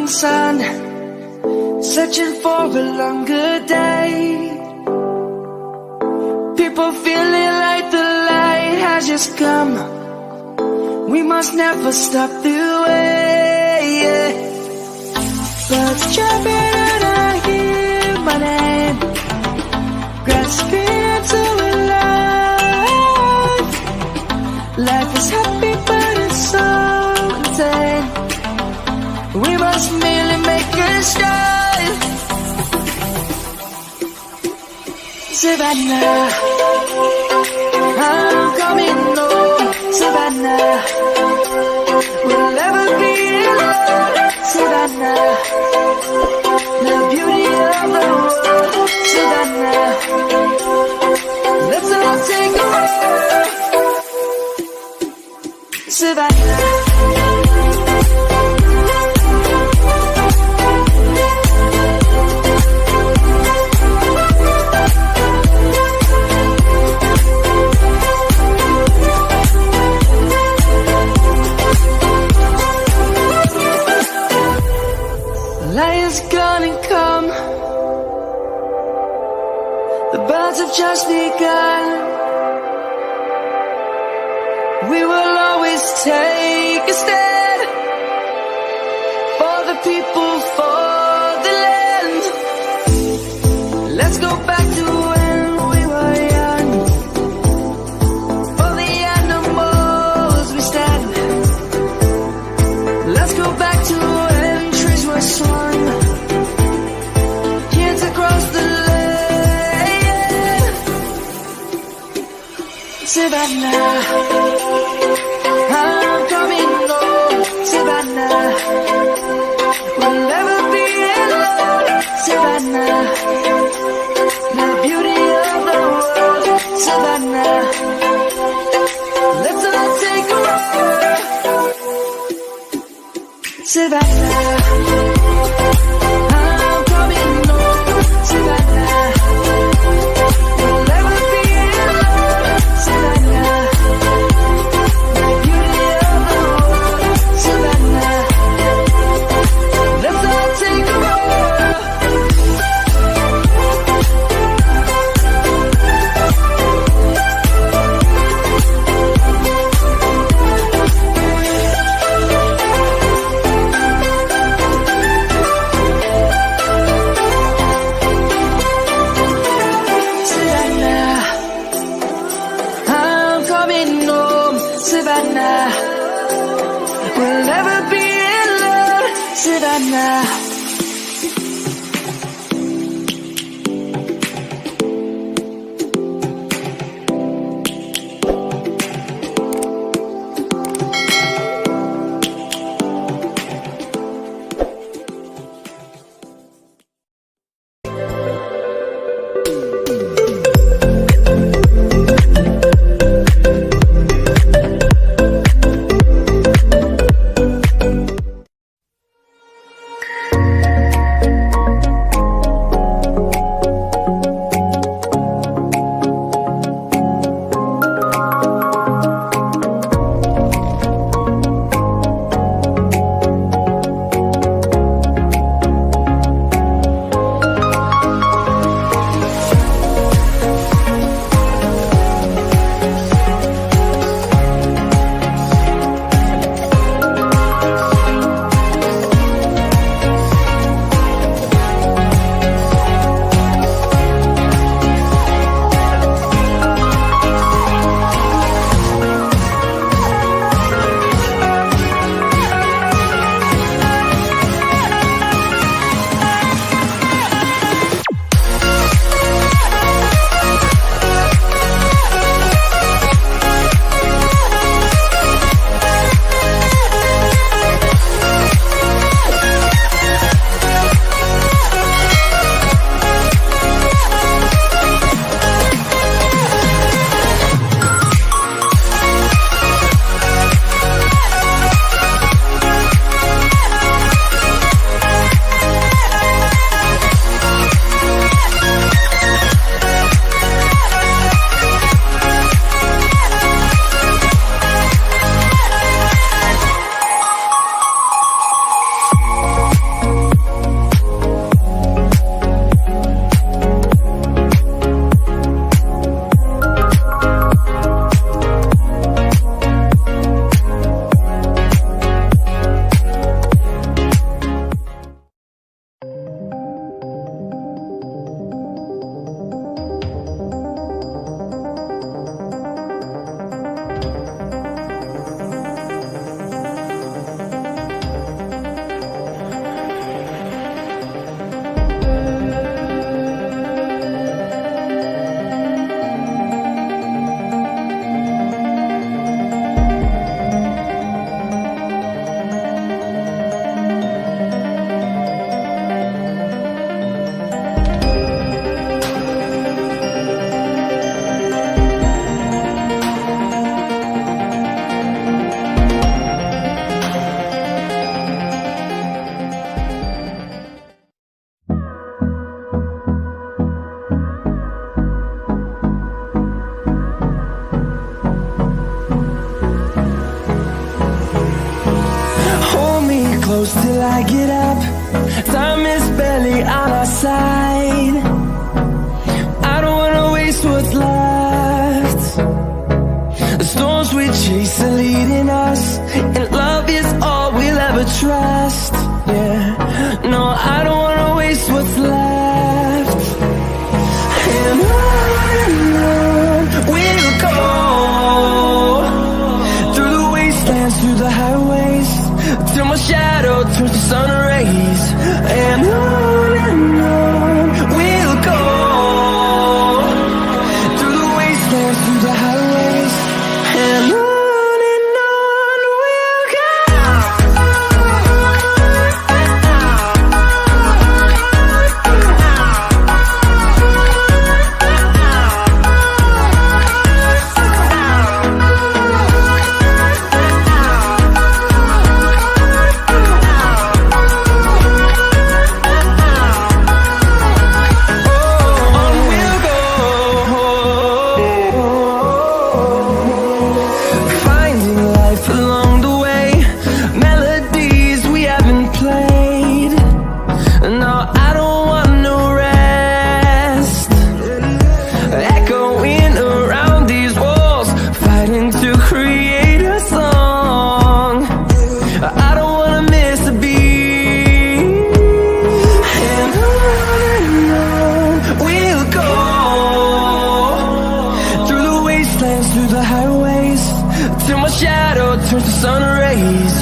morning sun, searching for a longer day. People feeling like the light has just come. We must never stop the way. Birds jumping and I hear my name, grasping into a life. Life is happy but it's so insane. We must merely make a start. Savannah, I'm coming home. Savannah, we'll never be alone. Savannah, the beauty of the world. Savannah, let's all take a walk. Savannah. Lion's gonna come. The birds have just begun. We will always take a stand for the people, for the land. Let's go back to when we were young. For the animals we stand. Let's go back to when trees were swung, kids across the land. Savannah, I'm coming home. Savannah, we'll never be alone. Savannah, the beauty of the world. Savannah, let's all take a walk. Savannah, I'm coming home. Savannah, we'll never be alone. Savannah, the beauty of the world. Savannah, let's all take a walk. Savannah, I'm coming home. Savannah, we'll never be alone. Savannah. close till I get up. Time is barely on our side. I don't wanna waste what's left. The storms we chase are leading us, and love is all we'll ever trust. Yeah, no, I don't wanna waste what's left. And on we'll go, through the wastelands, through the highways, till my shadow turns to sun rays. And on we'll go, through the wastelands, through the highways, and on we'll go. Along the way, melodies we haven't played. No, I don't want no rest. Echoing around these walls, fighting to create a song. I don't wanna miss a beat. And on we'll go, through the wastelands, through the highways, till my shadow turns to sun rays.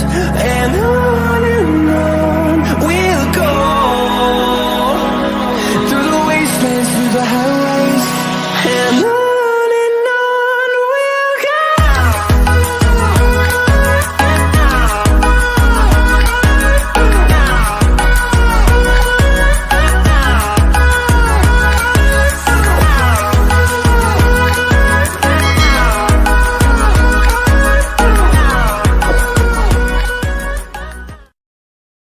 And on we'll go, through the wastelands, through the highways, and on.